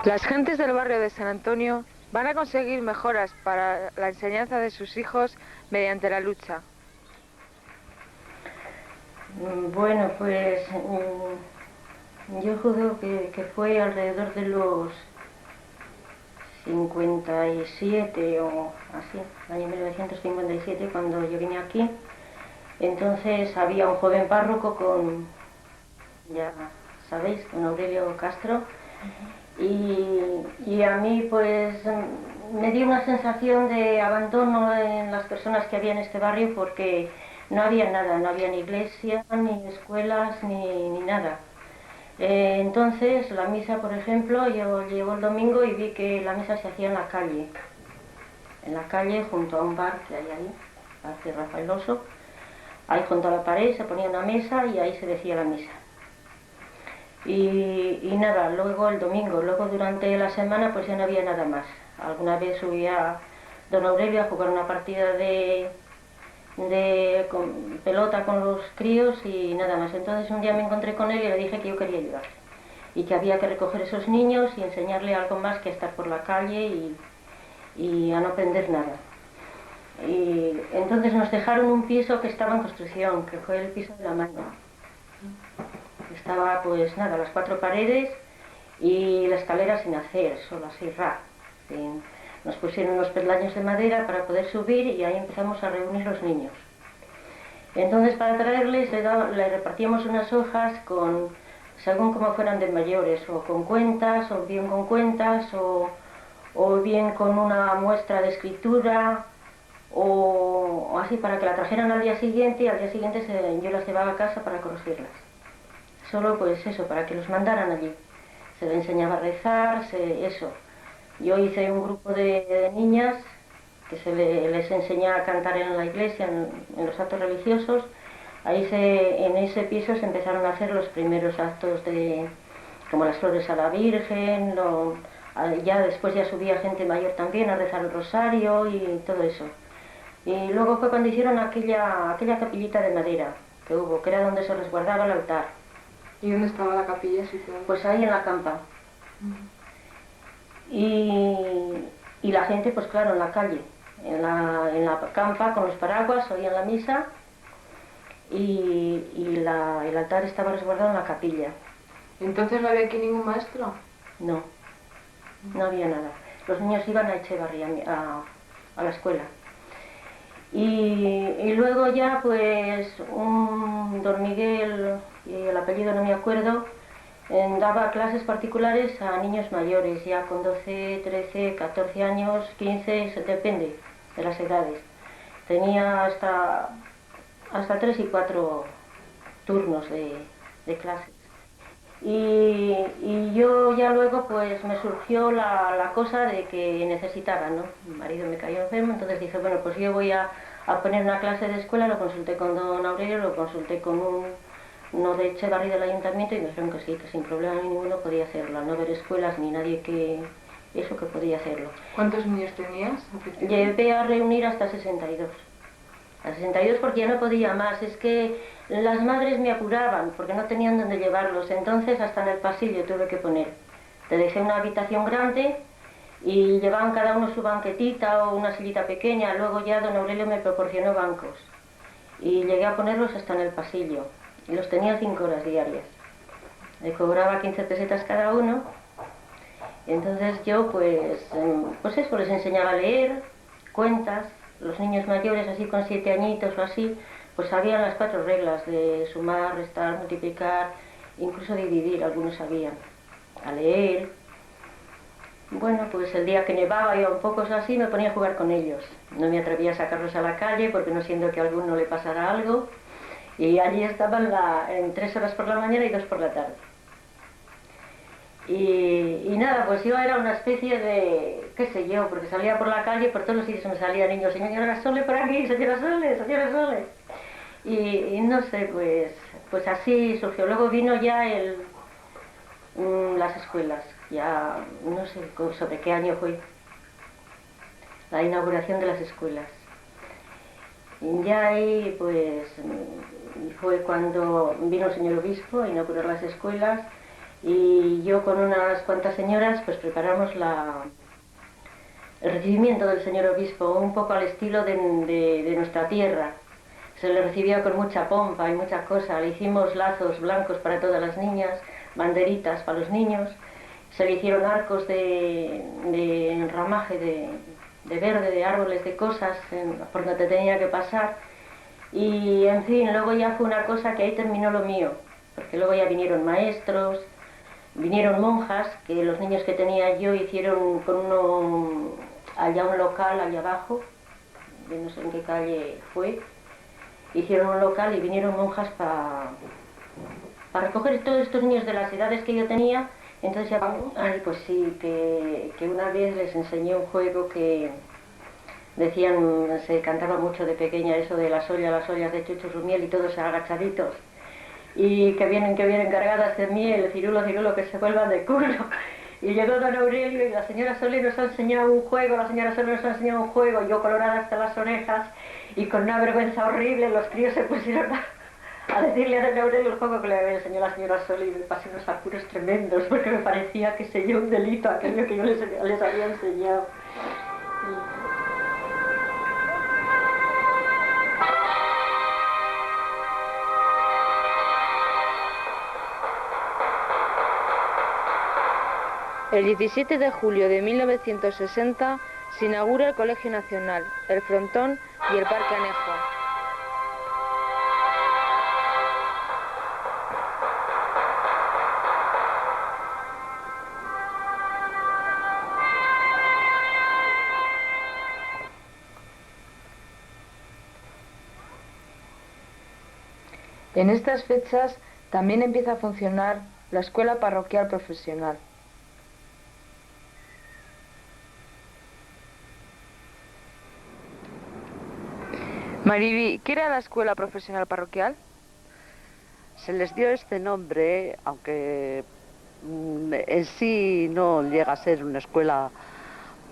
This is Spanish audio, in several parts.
Las gentes del barrio de San Antonio van a conseguir mejoras para la enseñanza de sus hijos mediante la lucha. Bueno, pues yo juzgo que fue alrededor de los 57 o así, año 1957, cuando yo vine aquí. Entonces había un joven párroco con, ya sabéis, con Aurelio Castro, y a mí pues me dio una sensación de abandono en las personas que había en este barrio porque no había nada, no había ni iglesia, ni escuelas, ni nada. Entonces la misa, por ejemplo, yo llego el domingo y vi que la misa se hacía en la calle junto a un bar que hay ahí, Parque Rafael Oso. Ahí junto a la pared se ponía una mesa y ahí se decía la misa. Y nada, luego el domingo, luego durante la semana pues ya no había nada más. Alguna vez subía don Aurelio a jugar una partida con pelota con los críos y nada más. Entonces un día me encontré con él y le dije que yo quería ayudar y que había que recoger esos niños y enseñarle algo más que estar por la calle y a no aprender nada. Y entonces nos dejaron un piso que estaba en construcción, que fue el piso de la mano. Estaba pues nada, las 4 paredes y la escalera sin hacer, solo así Nos pusieron unos peldaños de madera para poder subir y ahí empezamos a reunir los niños. Entonces para traerles le repartíamos unas hojas con, según como fueran de mayores, o con cuentas, o bien con cuentas, o bien con una muestra de escritura, o así para que la trajeran al día siguiente y al día siguiente yo las llevaba a casa para corregirlas. Solo pues eso, para que los mandaran allí. Se les enseñaba a rezar, eso. Yo hice un grupo de niñas que les enseñaba a cantar en la iglesia, en los actos religiosos. En ese piso se empezaron a hacer los primeros actos como las flores a la Virgen, ya después ya subía gente mayor también a rezar el rosario y todo eso. Y luego fue cuando hicieron aquella capillita de madera que hubo, que era donde se resguardaba el altar. ¿Y dónde estaba la capilla situada? Pues ahí en la campa. Y la gente, pues claro, en la calle, en la campa con los paraguas, oían la misa y el altar estaba resguardado en la capilla. ¿Entonces no había aquí ningún maestro? No, no había nada. Los niños iban a Echevarría, a la escuela. Y luego ya pues un don Miguel, y el apellido no me acuerdo, daba clases particulares a niños mayores, ya con 12, 13, 14 años, 15, depende de las edades. Tenía hasta 3 y 4 turnos de clases. Y yo ya luego pues me surgió la cosa de que necesitaba, ¿no? Mi marido me cayó enfermo, entonces dije, bueno, pues yo voy a poner una clase de escuela, lo consulté con don Aurelio, lo consulté con uno de Echevarri del ayuntamiento y me dijeron que sí, que sin problema ninguno podía hacerlo, al no haber escuelas ni nadie que podía hacerlo. ¿Cuántos niños tenías? Llevé a reunir hasta 62. A 62 porque ya no podía más, es que las madres me apuraban porque no tenían dónde llevarlos, entonces hasta en el pasillo tuve que poner. Te dejé una habitación grande y llevaban cada uno su banquetita o una sillita pequeña, luego ya don Aurelio me proporcionó bancos y llegué a ponerlos hasta en el pasillo y los tenía 5 horas diarias. Le cobraba 15 pesetas cada uno, entonces yo pues eso, les enseñaba a leer, cuentas. Los niños mayores, así con 7 añitos o así, pues sabían las 4 reglas de sumar, restar, multiplicar, incluso dividir, algunos sabían, a leer. Bueno, pues el día que nevaba y un poco así, me ponía a jugar con ellos. No me atrevía a sacarlos a la calle porque no siendo que a alguno le pasara algo. Y allí estaban en 3 horas por la mañana y 2 por la tarde. Y nada, pues yo era una especie de, qué sé yo, porque salía por la calle, por todos los sitios me salían niños, señora Sole por aquí, señora Sole, señora Sole. Y no sé, pues así surgió. Luego vino ya las escuelas, ya no sé sobre qué año fue la inauguración de las escuelas. Y ya ahí pues fue cuando vino el señor obispo a inaugurar las escuelas. Y yo con unas cuantas señoras pues preparamos el recibimiento del señor obispo, un poco al estilo de nuestra tierra. Se le recibió con mucha pompa y mucha cosa. Le hicimos lazos blancos para todas las niñas, banderitas para los niños. Se le hicieron arcos de enramaje de verde, de árboles, de cosas, por donde tenía que pasar. Y en fin, luego ya fue una cosa que ahí terminó lo mío, porque luego ya vinieron maestros, vinieron monjas, que los niños que tenía yo hicieron con allá un local, allá abajo, de no sé en qué calle fue, hicieron un local y vinieron monjas para recoger todos estos niños de las edades que yo tenía. Entonces ya, pues sí, que una vez les enseñé un juego que decían, se cantaba mucho de pequeña eso de las ollas de Chucho Rumiel y todos agachaditos. Y que vienen cargadas de miel, cirulo, cirulo, que se vuelvan de culo. Y llegó don Aurelio y la señora Solé nos ha enseñado un juego, y yo colorada hasta las orejas, y con una vergüenza horrible los críos se pusieron a decirle a don Aurelio el juego que le había enseñado la señora Solé, y me pasé unos apuros tremendos, porque me parecía que sería un delito aquello que yo les había enseñado. El 17 de julio de 1960 se inaugura el Colegio Nacional, el Frontón y el Parque Anejo. En estas fechas también empieza a funcionar la Escuela Parroquial Profesional. Mariby, ¿qué era la Escuela Profesional Parroquial? Se les dio este nombre, aunque en sí no llega a ser una escuela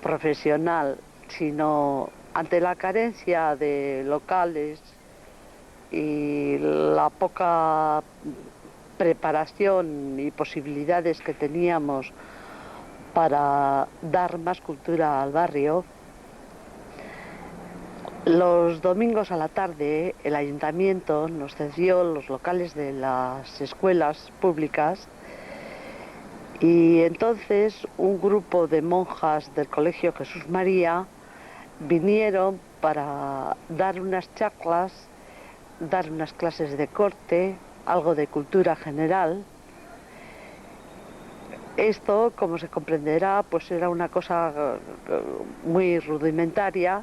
profesional, sino ante la carencia de locales y la poca preparación y posibilidades que teníamos para dar más cultura al barrio. Los domingos a la tarde el ayuntamiento nos cedió los locales de las escuelas públicas y entonces un grupo de monjas del Colegio Jesús María vinieron para dar unas charlas, dar unas clases de corte, algo de cultura general. Esto, como se comprenderá, pues era una cosa muy rudimentaria,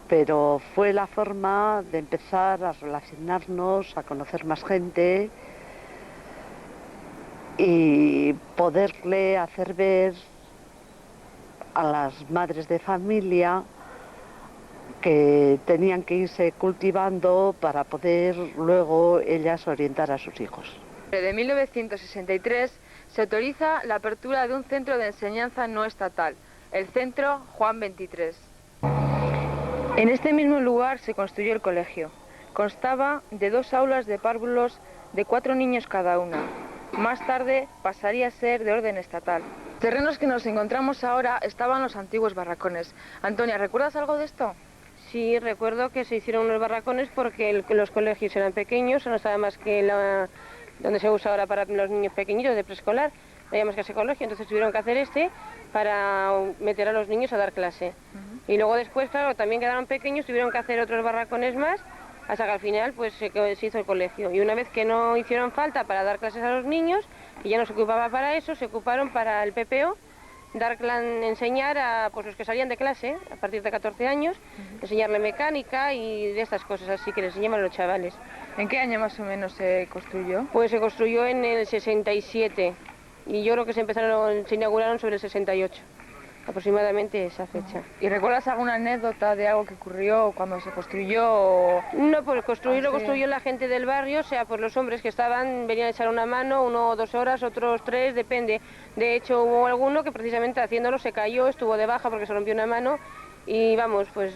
pero fue la forma de empezar a relacionarnos, a conocer más gente y poderle hacer ver a las madres de familia que tenían que irse cultivando para poder luego ellas orientar a sus hijos. De 1963 se autoriza la apertura de un centro de enseñanza no estatal, el Centro Juan XXIII. En este mismo lugar se construyó el colegio. Constaba de 2 aulas de párvulos de 4 niños cada una. Más tarde pasaría a ser de orden estatal. Los terrenos que nos encontramos ahora estaban los antiguos barracones. Antonia, ¿recuerdas algo de esto? Sí, recuerdo que se hicieron unos barracones porque los colegios eran pequeños, no estaba más que donde se usa ahora para los niños pequeñitos de preescolar, no había más que ese colegio, entonces tuvieron que hacer para meter a los niños a dar clase. Y luego después, claro, también quedaron pequeños, tuvieron que hacer otros barracones más, hasta que al final pues se hizo el colegio. Y una vez que no hicieron falta para dar clases a los niños, y ya no se ocupaba para eso, se ocuparon para el PPO, enseñar a pues, los que salían de clase, a partir de 14 años, enseñarle mecánica y de estas cosas así que les enseñaban a los chavales. ¿En qué año más o menos se construyó? Pues se construyó en el 67 y yo creo que se inauguraron sobre el 68. Aproximadamente esa fecha. ¿Y recuerdas alguna anécdota de algo que ocurrió cuando se construyó? No, pues lo construyó la gente del barrio, o sea, pues los hombres que venían a echar una mano, 1 o 2 horas, otros 3, depende. De hecho, hubo alguno que precisamente haciéndolo se cayó, estuvo de baja porque se rompió una mano y vamos, pues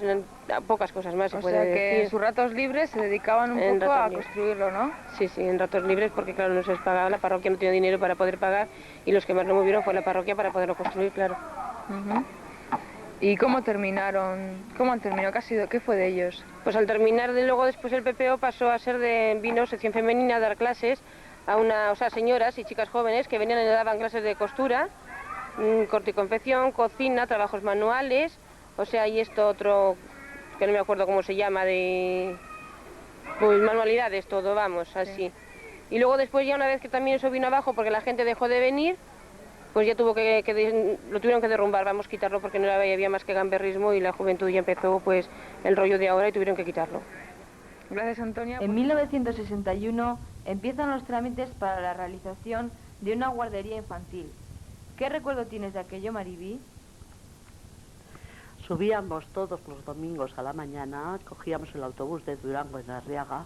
a pocas cosas más se O puede sea que decir. en sus ratos libres se dedicaban un En poco ratos a libres. construirlo, ¿no? Sí, sí, en ratos libres porque claro, no se les pagaba, la parroquia no tenía dinero para poder pagar y los que más lo movieron fue la parroquia para poderlo construir, claro. Ujú. ¿Y cómo terminaron? ¿Cómo han terminado? ¿Qué ha sido? ¿Qué fue de ellos? Pues al terminar luego después el PPO pasó a ser vino sección femenina a dar clases a o sea, señoras y chicas jóvenes que venían y le daban clases de costura, corte y confección, cocina, trabajos manuales, o sea, y esto otro que no me acuerdo cómo se llama, pues manualidades, todo, vamos, así. Y luego después ya una vez que también eso vino abajo porque la gente dejó de venir, pues ya tuvo lo tuvieron que derrumbar, vamos, quitarlo porque no había más que gamberrismo y la juventud ya empezó pues el rollo de ahora y tuvieron que quitarlo. Gracias, Antonia. En 1961 empiezan los trámites para la realización de una guardería infantil. ¿Qué recuerdo tienes de aquello, Maribí? Subíamos todos los domingos a la mañana, cogíamos el autobús de Durango en Arriaga,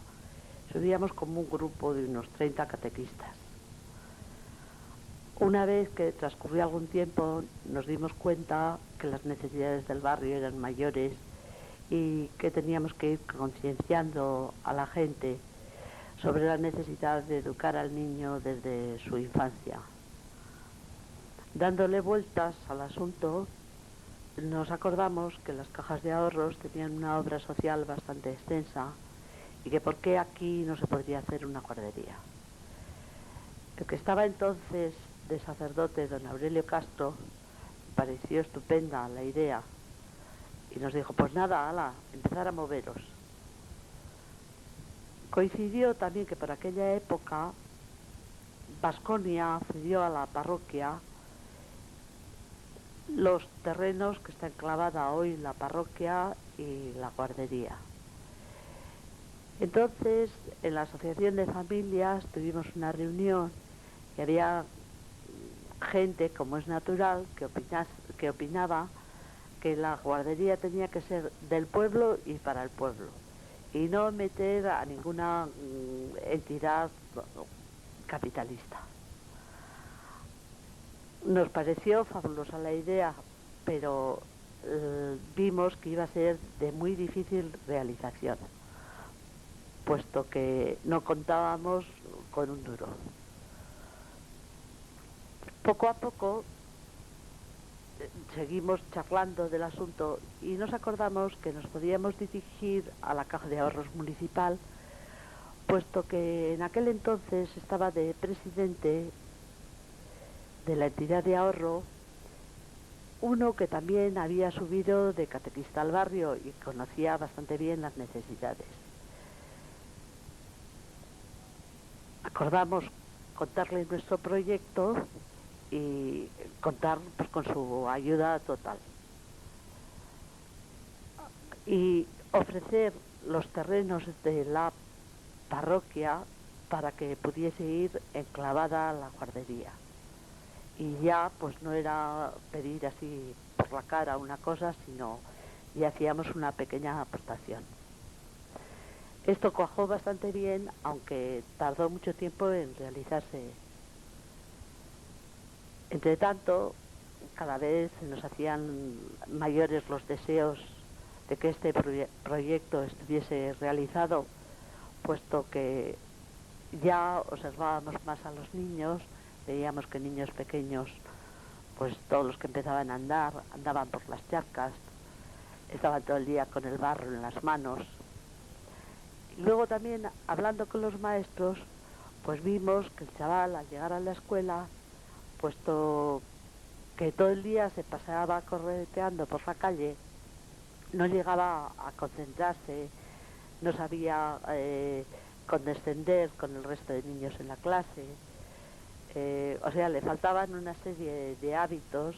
subíamos como un grupo de unos 30 catequistas. Una vez que transcurrió algún tiempo nos dimos cuenta que las necesidades del barrio eran mayores y que teníamos que ir concienciando a la gente sobre la necesidad de educar al niño desde su infancia. Dándole vueltas al asunto, nos acordamos que las cajas de ahorros tenían una obra social bastante extensa y que por qué aquí no se podría hacer una guardería. El que estaba entonces de sacerdote, don Aurelio Castro, me pareció estupenda la idea y nos dijo, pues nada, ala, empezar a moveros. Coincidió también que por aquella época Baskonia cedió a la parroquia los terrenos que está enclavada hoy la parroquia y la guardería. Entonces, en la asociación de familias tuvimos una reunión y había gente, como es natural, que opinaba que la guardería tenía que ser del pueblo y para el pueblo y no meter a ninguna entidad capitalista. Nos pareció fabulosa la idea, pero vimos que iba a ser de muy difícil realización, puesto que no contábamos con un duro. Poco a poco seguimos charlando del asunto y nos acordamos que nos podíamos dirigir a la Caja de Ahorros Municipal, puesto que en aquel entonces estaba de presidente de la entidad de ahorro uno que también había subido de catequista al barrio y conocía bastante bien las necesidades. Acordamos contarle nuestro proyecto y contar pues, con su ayuda total y ofrecer los terrenos de la parroquia para que pudiese ir enclavada la guardería. Y ya pues no era pedir así por la cara una cosa, sino ya hacíamos una pequeña aportación. Esto cuajó bastante bien, aunque tardó mucho tiempo en realizarse. Entre tanto, cada vez nos hacían mayores los deseos de que este proyecto estuviese realizado, puesto que ya observábamos más a los niños, veíamos que niños pequeños, pues todos los que empezaban a andar, andaban por las charcas, estaban todo el día con el barro en las manos. Y luego también, hablando con los maestros, pues vimos que el chaval al llegar a la escuela, puesto que todo el día se paseaba correteando por la calle, no llegaba a concentrarse, no sabía condescender con el resto de niños en la clase. O sea, le faltaban una serie de hábitos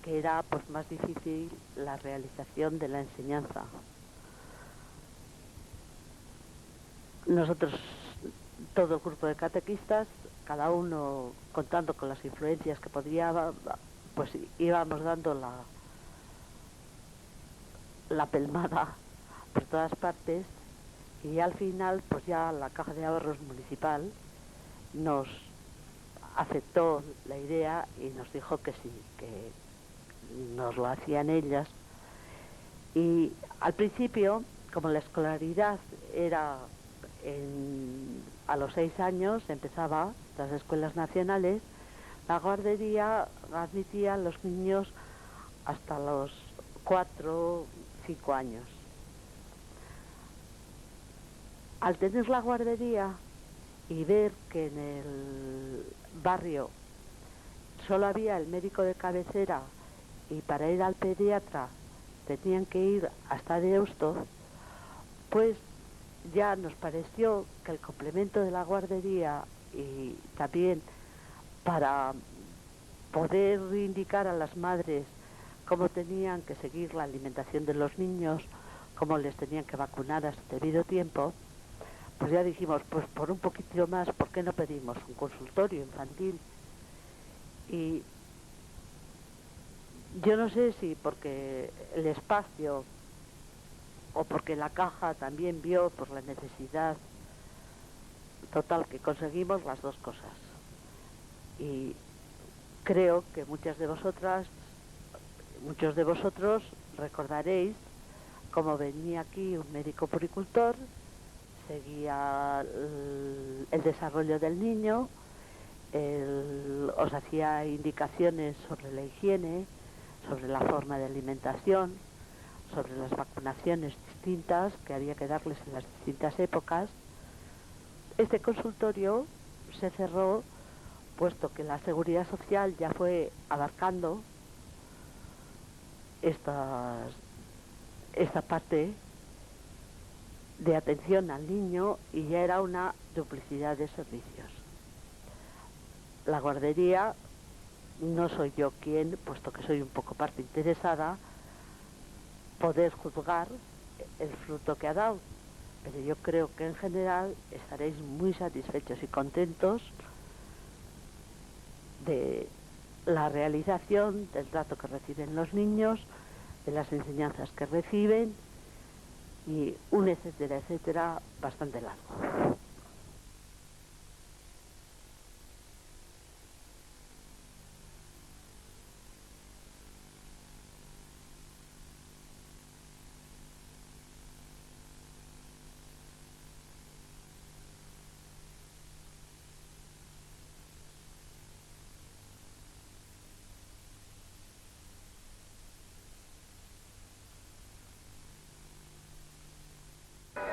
que era pues más difícil la realización de la enseñanza. Nosotros, todo el grupo de catequistas, cada uno contando con las influencias que podía, pues íbamos dando la pelmada por todas partes y al final pues ya la Caja de Ahorros Municipal nos aceptó la idea y nos dijo que sí, que nos lo hacían ellas Y al principio, como la escolaridad era a los 6 años, empezaba las escuelas nacionales, la guardería admitía a los niños hasta los 4 o 5 años. Al tener la guardería y ver que en el barrio solo había el médico de cabecera y para ir al pediatra tenían que ir hasta Deusto, pues ya nos pareció que el complemento de la guardería y también para poder indicar a las madres cómo tenían que seguir la alimentación de los niños, cómo les tenían que vacunar a su debido tiempo, pues ya dijimos, pues por un poquito más, ¿por qué no pedimos un consultorio infantil? Y yo no sé si porque el espacio o porque la caja también vio por la necesidad, total que conseguimos las dos cosas. Y creo que muchas de vosotras, muchos de vosotros recordaréis cómo venía aquí un médico puricultor, seguía el desarrollo del niño, os hacía indicaciones sobre la higiene, sobre la forma de alimentación, sobre las vacunaciones distintas que había que darles en las distintas épocas. Este consultorio se cerró puesto que la Seguridad Social ya fue abarcando esta parte de atención al niño y ya era una duplicidad de servicios. La guardería, no soy yo quien, puesto que soy un poco parte interesada, poder juzgar el fruto que ha dado, pero yo creo que en general estaréis muy satisfechos y contentos de la realización del trato que reciben los niños, de las enseñanzas que reciben y un etcétera, etcétera, bastante largo.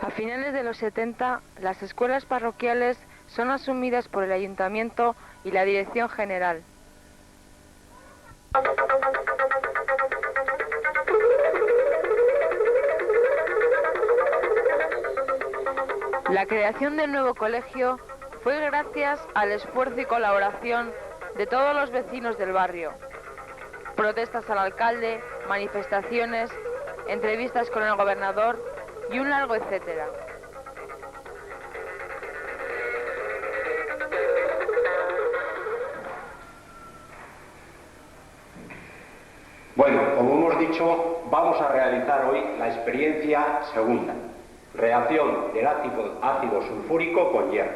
A finales de los 70, las escuelas parroquiales son asumidas por el Ayuntamiento y la Dirección General. La creación del nuevo colegio fue gracias al esfuerzo y colaboración de todos los vecinos del barrio. Protestas al alcalde, manifestaciones, entrevistas con el gobernador y un largo etcétera. Bueno, como hemos dicho, vamos a realizar hoy la experiencia segunda. Reacción del ácido sulfúrico con hierro.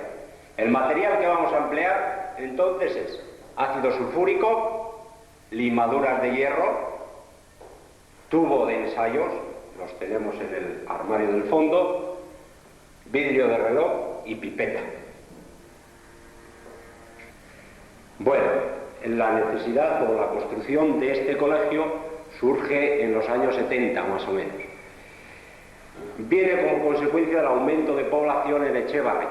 El material que vamos a emplear entonces es ácido sulfúrico, limaduras de hierro, tubo de ensayos, los tenemos en el armario del fondo, vidrio de reloj y pipeta. Bueno, la necesidad o la construcción de este colegio surge en los años 70 más o menos. Viene como consecuencia del aumento de población en Echevarri.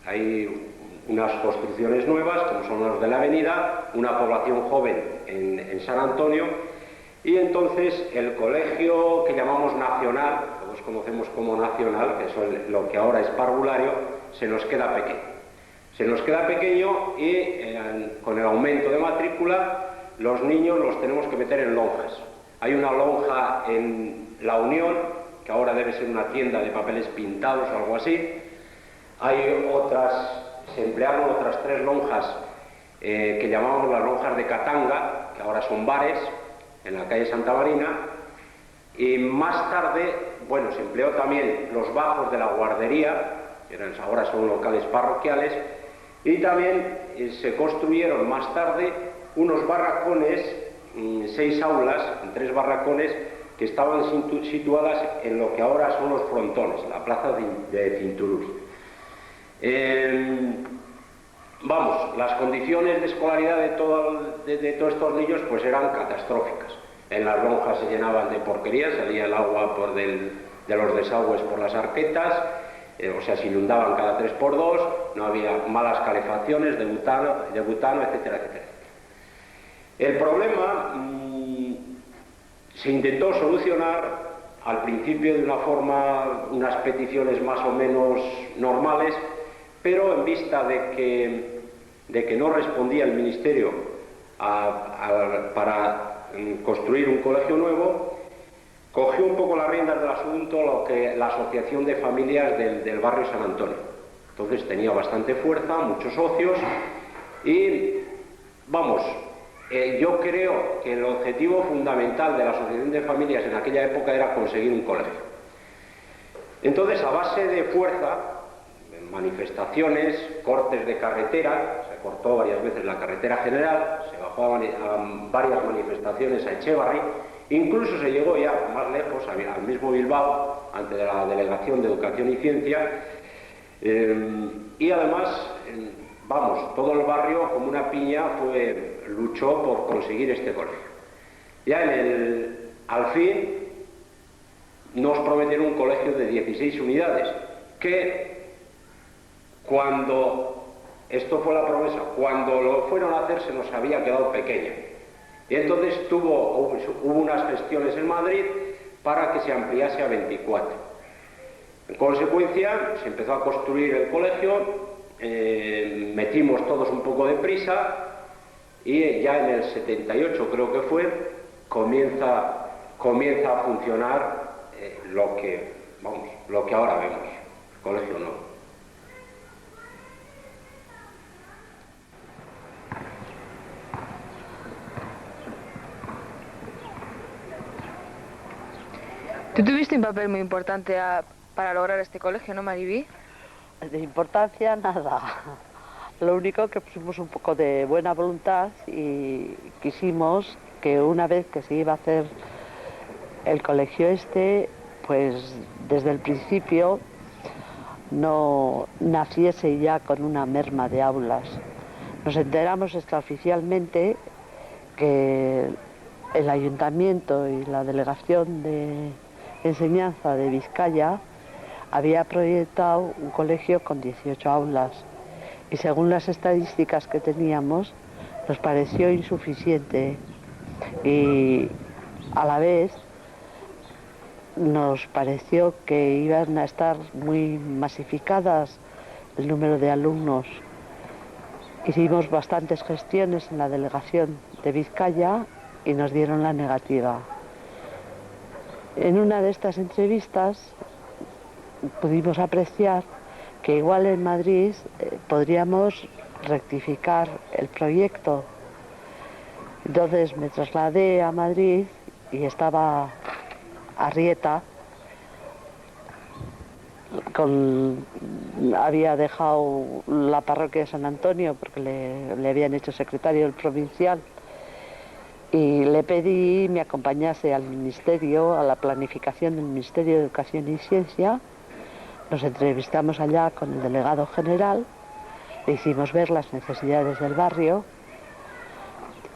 Hay unas construcciones nuevas, como son las de la avenida, una población joven en San Antonio, y entonces el colegio que llamamos nacional, todos conocemos como nacional, que es lo que ahora es parvulario, se nos queda pequeño. Se nos queda pequeño y con el aumento de matrícula los niños los tenemos que meter en lonjas. Hay una lonja en La Unión, que ahora debe ser una tienda de papeles pintados o algo así. Hay otras, se emplearon otras 3 lonjas que llamamos las lonjas de Catanga, que ahora son bares, en la calle Santa Marina. Y más tarde, bueno, se empleó también los bajos de la guardería, que ahora son locales parroquiales, y también se construyeron más tarde unos barracones, 6 aulas, 3 barracones, que estaban situadas en lo que ahora son los frontones, la plaza de Cinturús. Vamos, las condiciones de escolaridad de todos estos niños pues eran catastróficas. En las lonjas se llenaban de porquería, salía el agua de los desagües por las arquetas, o sea, se inundaban cada 3×2, no había malas calefacciones de butano, etcétera, etcétera. El problema se intentó solucionar al principio de una forma, unas peticiones más o menos normales, pero en vista de que no respondía el Ministerio para construir un colegio nuevo, cogió un poco las riendas del asunto la Asociación de Familias del barrio San Antonio. Entonces tenía bastante fuerza, muchos socios y, vamos, yo creo que el objetivo fundamental de la Asociación de Familias en aquella época era conseguir un colegio. Entonces, a base de fuerza, manifestaciones, cortes de carretera, se cortó varias veces la carretera general, se bajó a varias manifestaciones a Echevarri, incluso se llegó ya más lejos, al mismo Bilbao, ante la Delegación de Educación y Ciencia, y además, vamos, todo el barrio como una piña luchó por conseguir este colegio. Ya al fin nos prometieron un colegio de 16 unidades, que esto fue la promesa, cuando lo fueron a hacer se nos había quedado pequeña. Y entonces hubo unas gestiones en Madrid para que se ampliase a 24. En consecuencia, se empezó a construir el colegio, metimos todos un poco de prisa y ya en el 78 creo que fue, comienza a funcionar lo que ahora vemos, el colegio nuevo. Tú tuviste un papel muy importante para lograr este colegio, ¿no, Mariví? De importancia, nada. Lo único que pusimos un poco de buena voluntad y quisimos que una vez que se iba a hacer el colegio pues desde el principio no naciese ya con una merma de aulas. Nos enteramos extraoficialmente que el Ayuntamiento y la Delegación de Enseñanza de Vizcaya había proyectado un colegio con 18 aulas y según las estadísticas que teníamos nos pareció insuficiente y a la vez nos pareció que iban a estar muy masificadas el número de alumnos. Hicimos bastantes gestiones en la delegación de Vizcaya y nos dieron la negativa. En una de estas entrevistas pudimos apreciar que igual en Madrid podríamos rectificar el proyecto. Entonces me trasladé a Madrid y estaba Arrieta, había dejado la parroquia de San Antonio porque le habían hecho secretario del provincial y le pedí me acompañase al ministerio, a la planificación del Ministerio de Educación y Ciencia. Nos entrevistamos allá con el delegado general, le hicimos ver las necesidades del barrio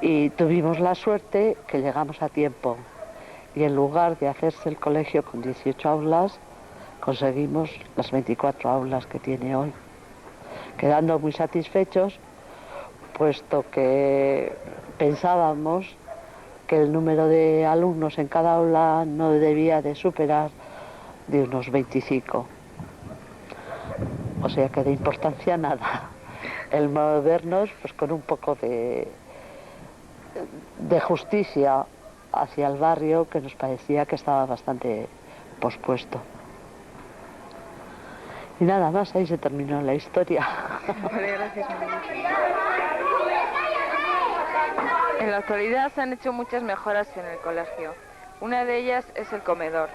y tuvimos la suerte que llegamos a tiempo. Y en lugar de hacerse el colegio con 18 aulas, conseguimos las 24 aulas que tiene hoy, quedando muy satisfechos, puesto que pensábamos que el número de alumnos en cada aula no debía de superar de unos 25. O sea que de importancia nada. El movernos pues con un poco de justicia hacia el barrio que nos parecía que estaba bastante pospuesto. Y nada más, ahí se terminó la historia. Vale, gracias, María. En la actualidad se han hecho muchas mejoras en el colegio. Una de ellas es el comedor.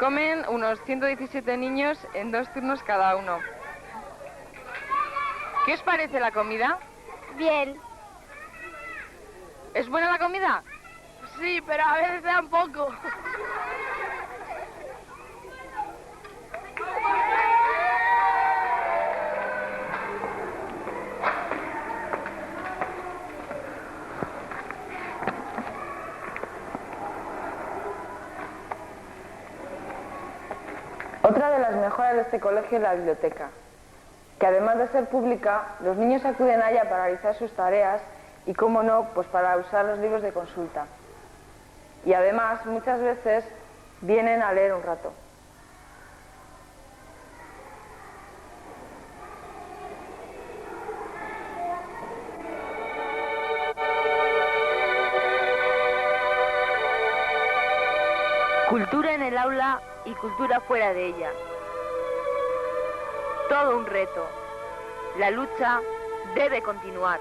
Comen unos 117 niños en 2 turnos cada uno. ¿Qué os parece la comida? Bien. ¿Es buena la comida? Sí, pero a veces dan poco. Otra de las mejoras de este colegio es la biblioteca, que además de ser pública, los niños acuden a ella para realizar sus tareas y, cómo no, pues para usar los libros de consulta. Y además, muchas veces, vienen a leer un rato. Cultura en el aula y cultura fuera de ella. Todo un reto. La lucha debe continuar.